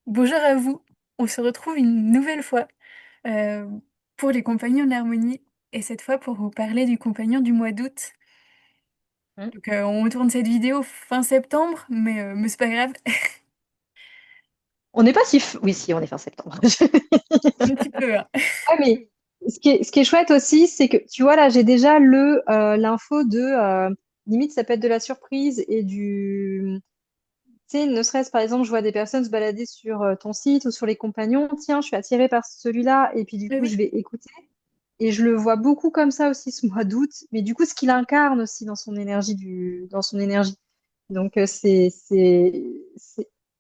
Bonjour à vous, on se retrouve une nouvelle fois euh, pour les compagnons de l'harmonie et cette fois pour vous parler du compagnon du mois d'août. Hmm. Donc, on tourne cette vidéo fin septembre, mais c'est pas grave, On n'est pas si... Oui, si, on est fin septembre. un petit peu, hein. Ah, mais ce qui est chouette aussi, c'est que, tu vois, là, j'ai déjà l'info limite, ça peut être de la surprise et du... Tu sais, ne serait-ce, par exemple, je vois des personnes se balader sur ton site ou sur les compagnons. Tiens, je suis attirée par celui-là et puis du Ah coup, je oui, vais écouter. Et je le vois beaucoup comme ça aussi ce mois d'août. Mais du coup, ce qu'il incarne aussi dans son énergie. Donc, c'est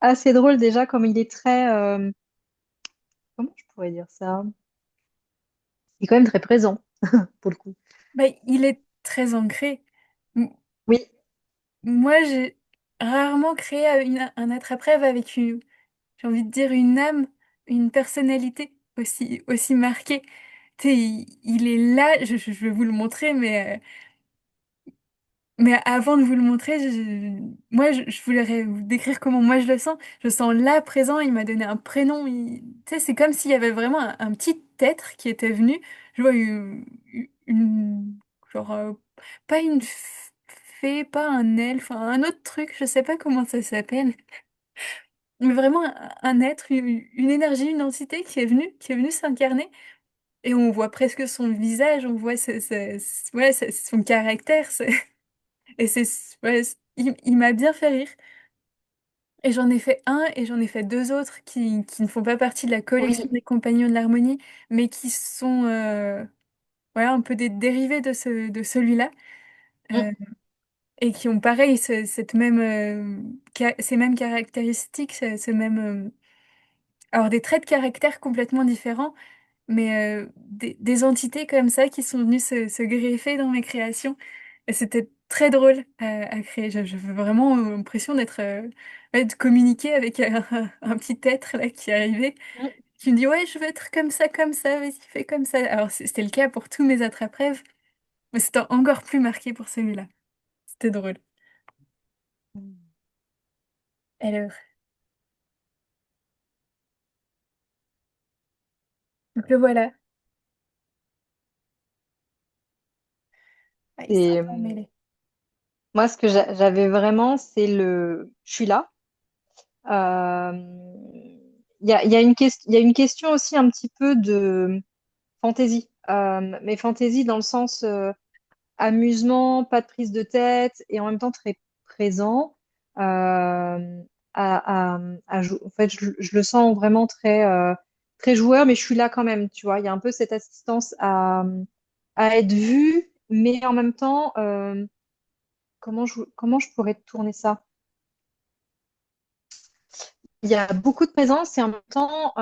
assez drôle déjà comme il est très... comment je pourrais dire ça? Il est quand même très présent, pour le coup. bah, il est très ancré. M- Oui. Moi, j'ai rarement créé un attrape-rêve avec j'ai envie de dire une âme, une personnalité aussi marquée. Tu sais, il est là, je vais vous le montrer, mais avant de vous le montrer, je voulais vous décrire comment moi je le sens. Je sens là présent, il m'a donné un prénom. Tu sais, c'est comme s'il y avait vraiment un petit être qui était venu. Je vois genre, pas une fée, pas un elfe, un autre truc, je sais pas comment ça s'appelle. Mais vraiment un être, une énergie, une entité qui est venue s'incarner. Et on voit presque son visage, on voit ouais, son caractère. Et ouais, il m'a bien fait rire. Et j'en ai fait un et j'en ai fait deux autres qui ne font pas partie de la collection Oui. des Compagnons de l'Harmonie, mais qui sont voilà, un peu des dérivés de celui-là. Mm, euh, et qui ont pareil cette même, ces mêmes caractéristiques, ce même, alors des traits de caractère complètement différents, mais des entités comme ça qui sont venues se greffer dans mes créations. Et c'était très drôle à créer. J'avais vraiment l'impression ouais, de communiquer avec un petit être là qui arrivait, mm. qui me dit ouais, je veux être comme ça, vas-y, fais comme ça. Alors c'était le cas pour tous mes attrape-rêves, mais c'était encore plus marqué pour celui-là. C'était drôle. Alors, donc le voilà. Ah, il s'est Et un peu emmêlé. moi, ce que j'avais vraiment, c'est le... Je suis là. Euh, il y a une question aussi un petit peu de fantaisie. Mais fantaisie dans le sens amusement, pas de prise de tête et en même temps très présent. En fait, je le sens vraiment très joueur, mais je suis là quand même, tu vois. Il y a un peu cette assistance à être vue, mais en même temps, comment je pourrais tourner ça? Il y a beaucoup de présence et en même temps,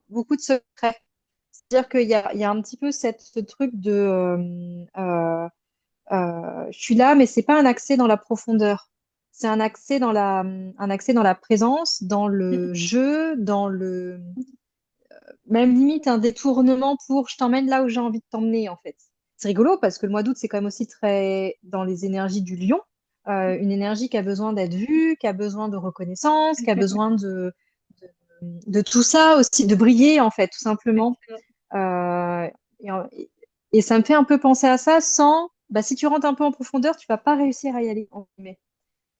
beaucoup de secrets. C'est-à-dire qu'il y a un petit peu ce truc de je suis là, mais c'est pas un accès dans la profondeur. C'est un accès dans la présence, dans le jeu, dans le même limite un détournement pour je t'emmène là où j'ai envie de t'emmener en fait. C'est rigolo parce que le mois d'août c'est quand même aussi très dans les énergies du lion. Une énergie qui a besoin d'être vue, qui a besoin de reconnaissance, qui a besoin de tout ça aussi, de briller en fait tout simplement. Euh, et, en- et ça me fait un peu penser à ça sans, bah, si tu rentres un peu en profondeur, tu vas pas réussir à y aller, entre guillemets.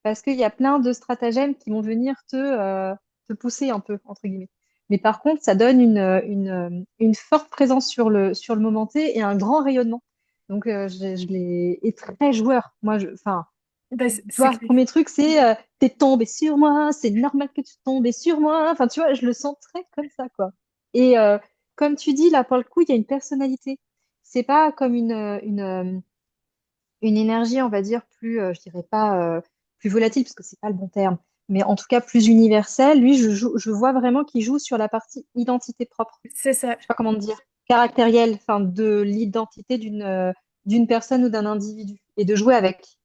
Parce qu'il y a plein de stratagèmes qui vont venir te pousser un peu, entre guillemets. Mais par contre, ça donne une forte présence sur le momenté et un grand rayonnement. Donc, et très joueur. Enfin, Bah, tu c'est vois, le clair. premier truc, c'est t'es tombé sur moi, c'est normal que tu tombes sur moi. Enfin, tu vois, je le sens très comme ça, quoi. Et comme tu dis, là, pour le coup, il y a une personnalité. C'est pas comme une énergie, on va dire, plus, je dirais pas plus volatile, parce que c'est pas le bon terme, mais en tout cas plus universelle. Lui, je vois vraiment qu'il joue sur la partie identité propre. C'est ça, Je sais pas comment dire, caractérielle, enfin, de l'identité d'une personne ou d'un individu, et de jouer avec.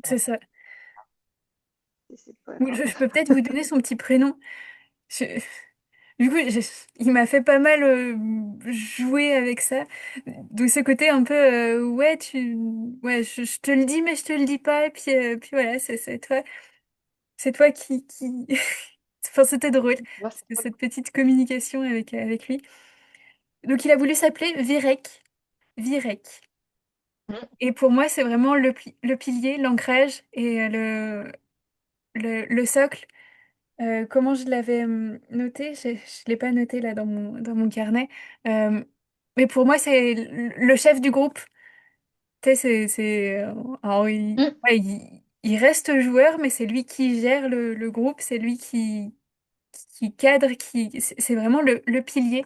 c'est ça. Ouais, Ou je peux peut-être vous donner son petit prénom. Je- Du coup, il m'a fait pas mal jouer avec ça. De ce côté un peu, ouais, ouais, je te le dis, mais je te le dis pas. Et puis voilà, c'est toi. c'est toi qui... Enfin, c'était drôle. Ouais, c'est C'était cool. cette petite communication avec lui. Donc, il a voulu s'appeler Virek. Virek. Mm, Et pour moi, c'est vraiment le pilier, l'ancrage et le socle. Comment je l'avais noté? Je ne l'ai pas noté là dans mon carnet. Euh, mais pour moi, c'est le chef du groupe. Tu sais, alors, mm, ouais, il reste joueur, mais c'est lui qui gère le groupe, c'est lui qui cadre, c'est vraiment le pilier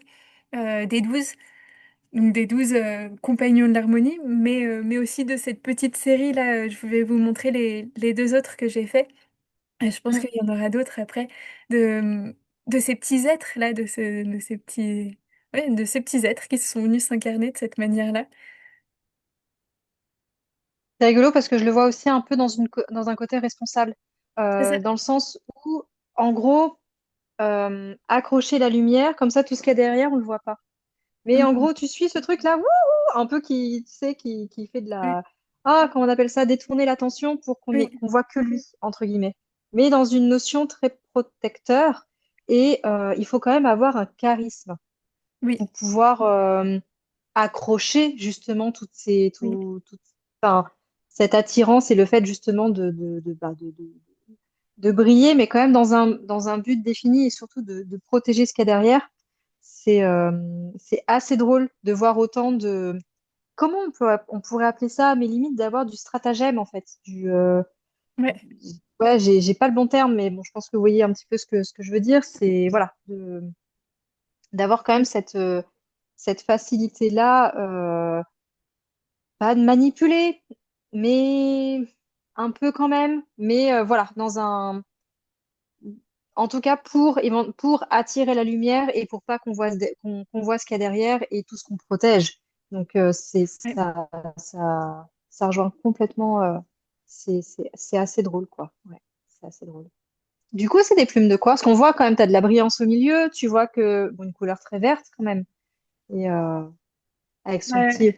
des 12, donc des 12 compagnons de l'harmonie, mais aussi de cette petite série là. Je vais vous montrer les deux autres que j'ai fait. Et je pense mm. qu'il y en aura d'autres après, de ces petits êtres là, de ces petits, ouais, de ces petits êtres qui sont venus s'incarner de cette manière-là. C'est rigolo parce que je le vois aussi un peu dans un côté responsable, C'est ça. dans le sens où, en gros, accrocher la lumière, comme ça, tout ce qu'il y a derrière, on le voit pas. Mais en Mm. gros, tu suis ce truc-là, wouhou, un peu qui, tu sais, qui fait de Oui, la... Ah, comment on appelle ça? Détourner l'attention pour oui, qu'on voit que lui, entre guillemets. Mais dans une notion très protecteur. Et il faut quand même avoir un charisme oui, pour pouvoir accrocher justement oui, enfin, cette attirance et le fait justement de briller, mais quand même dans un but défini et surtout de protéger ce qu'il y a derrière. C'est assez drôle de voir autant de... Comment on pourrait appeler ça, mais limite d'avoir du stratagème en fait. ouais, Ouais, j'ai pas le bon terme, mais bon, je pense que vous voyez un petit peu ce que je veux dire. C'est voilà, d'avoir quand même cette facilité-là, pas de manipuler, mais un peu quand même. Mais voilà, en tout cas pour attirer la lumière et pour pas qu'on voit ce qu'il y a derrière et tout ce qu'on protège. Donc ouais. ça rejoint complètement. C'est assez drôle quoi. Ouais, c'est assez drôle. Du coup, c'est des plumes de quoi? Parce qu'on voit quand même, tu as de la brillance au milieu, tu vois que, bon, une couleur très verte quand même. Et avec Ouais,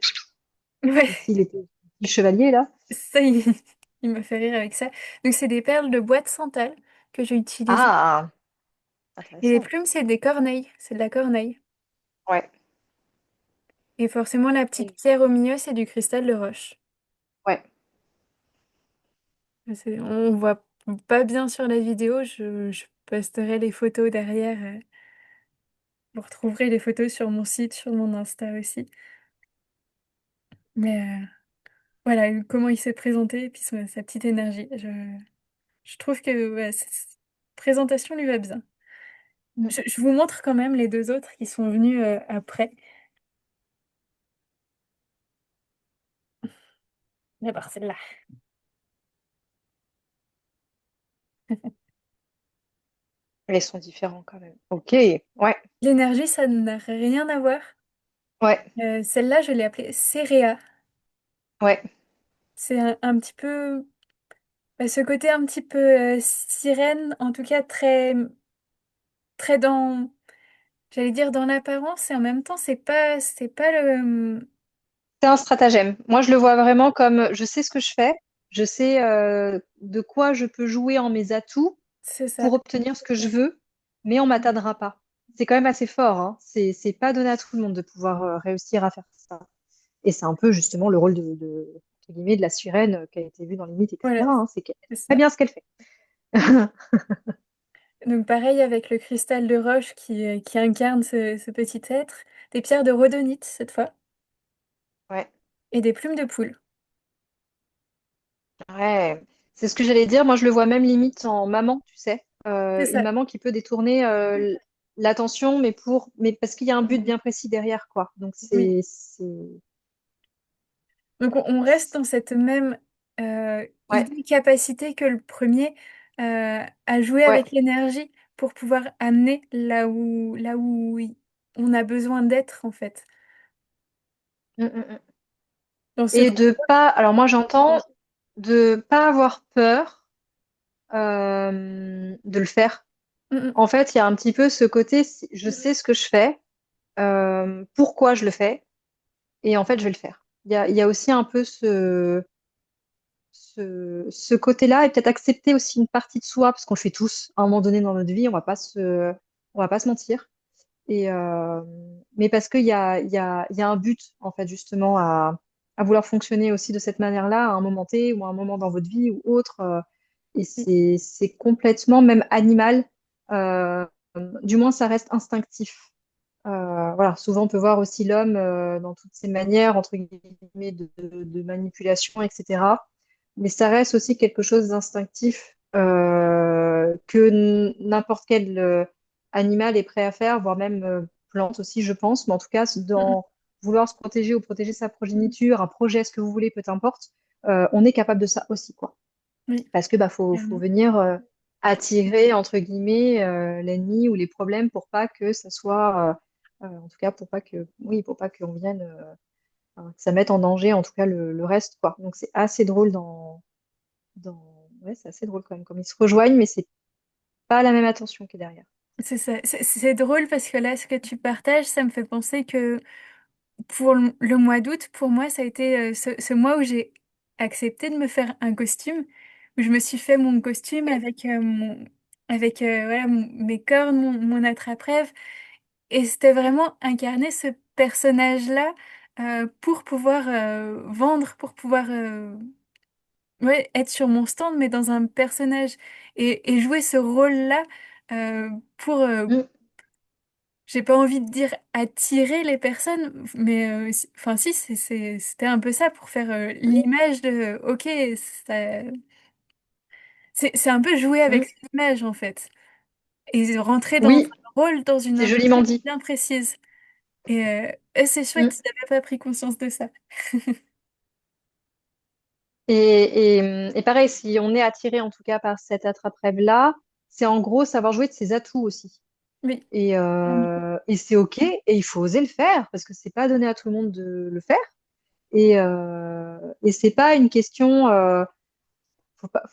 ouais. les petits chevaliers là. Ça, il m'a fait rire avec ça. Donc, c'est des perles de bois de santal que j'ai utilisées. Ah, Et les intéressant. plumes, c'est des corneilles. C'est de la corneille. Ouais. Et forcément, la petite Et- pierre au milieu, c'est du cristal de roche. Ouais. On voit pas bien sur la vidéo. Je posterai les photos derrière. Vous retrouverez les photos sur mon site, sur mon Insta aussi. Mais voilà, comment il s'est présenté et puis sa petite énergie. Je trouve que ouais, cette présentation lui va bien. Mm. Je vous montre quand même les deux autres qui sont venus après. D'abord celle-là. Ils sont différents quand même. Ok. Ouais. L'énergie, ça n'a rien à voir. Ouais. Celle-là, je l'ai appelée Céréa. Ouais. C'est un petit peu ce côté un petit peu sirène, en tout cas très, très dans, j'allais dire dans l'apparence et en même temps, c'est pas le, C'est un stratagème. Moi, je le vois vraiment comme je sais ce que je fais, je sais de quoi je peux jouer en mes atouts c'est ça. pour obtenir ce que je veux, mais on m'atteindra pas. C'est quand même assez fort, hein. C'est pas donné à tout le monde de pouvoir réussir à faire ça. Et c'est un peu justement le rôle entre guillemets, de la sirène qui a été vue dans les mythes, Voilà, etc., hein. C'est qu'elle c'est sait très ça. bien ce qu'elle fait. Donc pareil avec le cristal de roche qui incarne ce petit être, des pierres de rhodonite cette fois, Ouais, et des plumes de poule. ouais. C'est ce que j'allais dire. Moi, je le vois même limite en maman, tu sais. C'est Une ça. maman qui peut détourner l'attention, mais parce qu'il y a un but bien précis derrière, quoi. Donc, Oui. Donc on reste dans cette même Ouais, capacité que le premier à jouer ouais. avec l'énergie pour pouvoir amener là où on a besoin d'être en fait. Mm, mm, mm. Dans ce Et groupe. de pas, alors moi, j'entends de pas avoir peur de le faire. Mm, mm. En fait, il y a un petit peu ce côté, je sais ce que je fais, pourquoi je le fais, et en fait, je vais le faire. Il y a aussi un peu ce côté-là et peut-être accepter aussi une partie de soi, parce qu'on le fait tous à un moment donné dans notre vie, on va pas se mentir. Et, mais parce qu'il y a un but, en fait, justement, à vouloir fonctionner aussi de cette manière-là, à un moment T ou à un moment dans votre vie ou autre. Et c'est complètement, même animal, euh, du moins, ça reste instinctif. Voilà, souvent, on peut voir aussi l'homme dans toutes ses manières, entre guillemets, de manipulation, etc. Mais ça reste aussi quelque chose d'instinctif que n'importe quel animal est prêt à faire, voire même plante aussi, je pense. Mais en tout cas, Mm. dans vouloir se protéger ou protéger sa progéniture, un projet, ce que vous voulez, peu importe, on est capable de ça aussi, quoi. Oui, Parce que bah, faut clairement. venir attirer, entre guillemets, l'ennemi ou les problèmes pour pas que ça soit, en tout cas, pour pas que, oui, pour pas qu'on vienne, que ça mette en danger, en tout cas, le reste, quoi. Donc, c'est assez drôle ouais, c'est assez drôle quand même, comme ils se rejoignent, mais c'est pas la même attention qui est derrière. C'est ça. C'est drôle parce que là, ce que tu partages, ça me fait penser que pour le mois d'août, pour moi, ça a été ce mois où j'ai accepté de me faire un costume, où je me suis fait mon costume avec, voilà, mes cornes, mon attrape-rêve. Et c'était vraiment incarner ce personnage-là pour pouvoir vendre, pour pouvoir ouais, être sur mon stand, mais dans un personnage. Et jouer ce rôle-là pour, Mm, j'ai pas envie de dire attirer les personnes, mais enfin si, c'était un peu ça pour faire l'image de, ok, ça- c'est un peu jouer avec mm. cette image en fait. Et rentrer dans un Oui, rôle, dans une c'est joliment intention dit. bien précise. Et c'est chouette, Mm. tu n'avais pas pris conscience de ça. Et pareil, si on est attiré en tout cas par cet attrape-rêve-là, c'est en gros savoir jouer de ses atouts aussi. Oui. Et c'est OK, et il faut oser le faire, parce que c'est pas donné à tout le monde de le faire. Et c'est pas une question,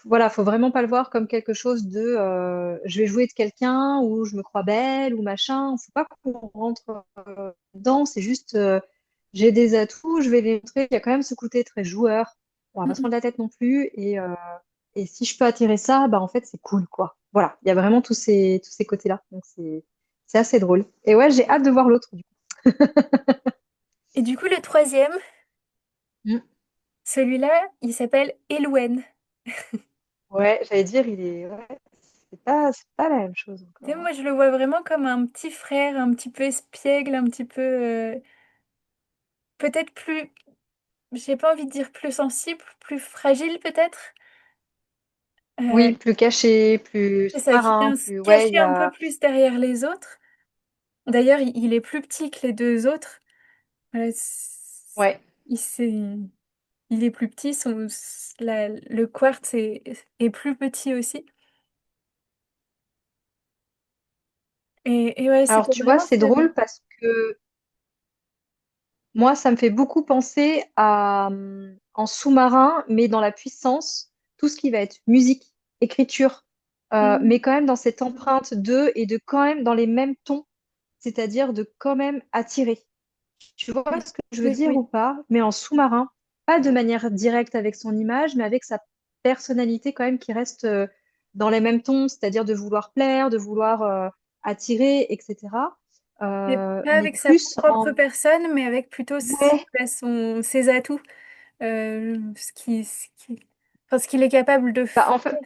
voilà, faut vraiment pas le voir comme quelque chose de je vais jouer de quelqu'un ou je me crois belle ou machin. Faut pas qu'on rentre dedans, c'est juste j'ai des atouts, je vais les montrer. Il y a quand même ce côté très joueur. On va Mm, pas se mm. prendre la tête non plus. Et si je peux attirer ça, bah en fait c'est cool quoi. Voilà, il y a vraiment tous ces côtés-là. Donc c'est assez drôle. Et ouais, j'ai hâte de voir l'autre du Et du coup, le troisième, coup. celui-là, il s'appelle Elouen. Ouais, j'allais dire, il est. Ouais, c'est pas la même chose Tu sais, encore, hein. moi, je le vois vraiment comme un petit frère, un petit peu espiègle, un petit peu, peut-être plus, j'ai pas envie de dire plus sensible, plus fragile peut-être. Euh, Oui, plus caché, plus c'est ça, qui sous-marin, vient se plus. Ouais, il cacher y un peu a. plus derrière les autres. D'ailleurs, il est plus petit que les deux autres. Voilà, Ouais. il, s'est- il est plus petit, le quartz est plus petit aussi. Et ouais, Alors, c'était tu vois, vraiment c'est drôle parce que moi, ça me fait beaucoup penser à en sous-marin, mais dans la puissance, tout ce qui va être musique, écriture, Mm. mais quand même dans cette empreinte de et de quand même dans les mêmes tons, c'est-à-dire de quand même attirer. Tu vois Oui, ce que je veux oui, dire oui. ou pas? Mais en sous-marin, pas de manière directe avec son image, mais avec sa personnalité quand même qui reste dans les mêmes tons, c'est-à-dire de vouloir plaire, de vouloir attirer, etc. Mais pas Mais avec sa plus propre en... personne, mais avec plutôt Ouais, ses atouts, enfin, ce qu'il est capable de bah, faire. en fait,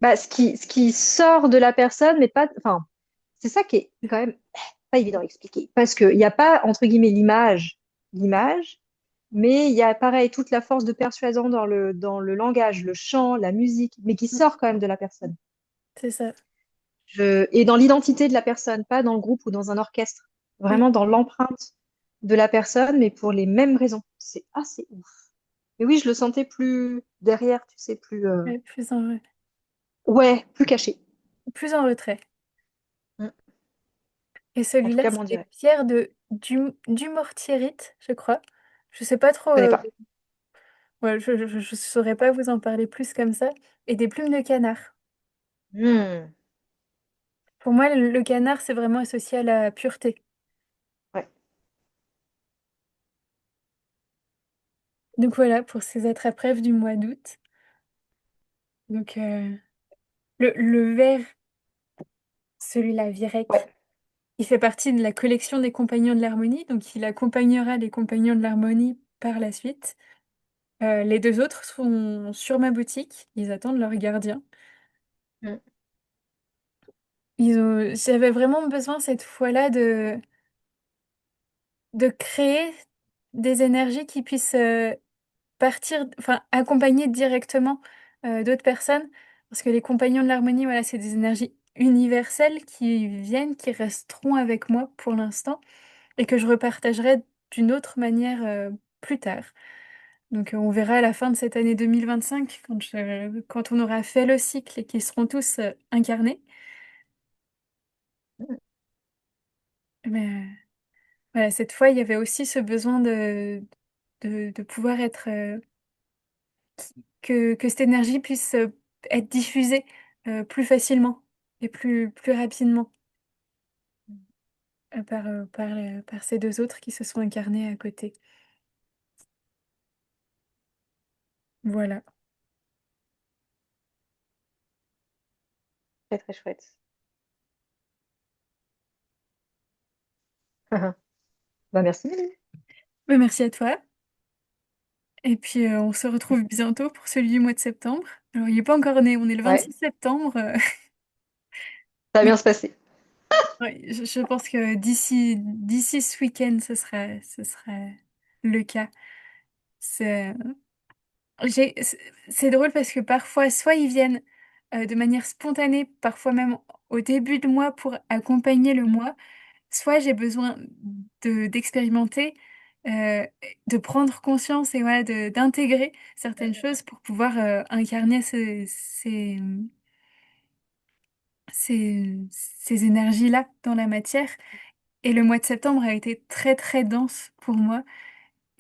bah, ce qui sort de la personne, mais pas... Enfin, c'est ça qui est quand même pas évident à expliquer. Parce qu'il n'y a pas, entre guillemets, l'image, mais il y a, pareil, toute la force de persuasion dans le langage, le chant, la musique, mais qui sort quand même de la personne. C'est ça. Et dans l'identité de la personne, pas dans le groupe ou dans un orchestre. Oui, Vraiment dans l'empreinte de la personne, mais pour les mêmes raisons. C'est assez ouf. Et oui, je le sentais plus derrière, tu sais, plus... ouais, Ouais, plus caché. plus en retrait. Mm. Et En tout celui-là, cas, mon c'était direct. Pierre du Mortierite, je crois. Je sais pas trop. Je connais pas. Ouais, je saurais pas vous en parler plus comme ça. Et des plumes de canard. Hmm. Pour moi, le canard, c'est vraiment associé à la pureté. Ouais. Donc voilà pour ces attrape-rêves du mois d'août. Donc le vert, celui-là, Virek, Ouais. il fait partie de la collection des Compagnons de l'Harmonie, donc il accompagnera les Compagnons de l'Harmonie par la suite. Les deux autres sont sur ma boutique, ils attendent leur gardien. Mm. J'avais vraiment besoin cette fois-là de créer des énergies qui puissent partir, enfin accompagner directement d'autres personnes, parce que les compagnons de l'harmonie, voilà, c'est des énergies universelles qui viennent, qui resteront avec moi pour l'instant, et que je repartagerai d'une autre manière plus tard. Donc on verra à la fin de cette année 2025, quand on aura fait le cycle et qu'ils seront tous incarnés. Mais voilà, cette fois, il y avait aussi ce besoin de pouvoir être que cette énergie puisse être diffusée plus facilement et plus rapidement par ces deux autres qui se sont incarnés à côté. Voilà. Très très chouette. Bah, merci, Mélie. Merci à toi. Et puis on se retrouve bientôt pour celui du mois de septembre. Alors il n'est pas encore né, on est le Ouais, 26 septembre. ça va Mais bien se passer. ouais, je pense que d'ici ce week-end, ce sera le cas. C'est c'est drôle parce que parfois, soit ils viennent de manière spontanée, parfois même au début de mois pour accompagner le mois, soit j'ai besoin d'expérimenter, euh, de prendre conscience et voilà, d'intégrer certaines choses pour pouvoir incarner ces énergies-là dans la matière. Et le mois de septembre a été très très dense pour moi.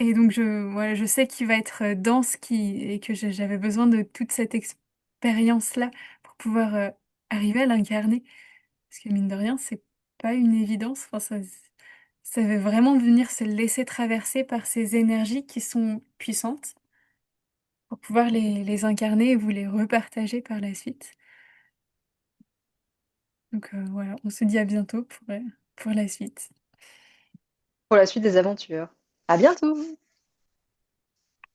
Et donc, voilà, je sais qu'il va être dense et que j'avais besoin de toute cette expérience-là pour pouvoir arriver à l'incarner. Parce que mine de rien, c'est pas une évidence. Enfin, ça veut vraiment venir se laisser traverser par ces énergies qui sont puissantes pour pouvoir les incarner et vous les repartager par la suite. Donc voilà, on se dit à bientôt pour la suite. Pour la suite des aventures. À bientôt!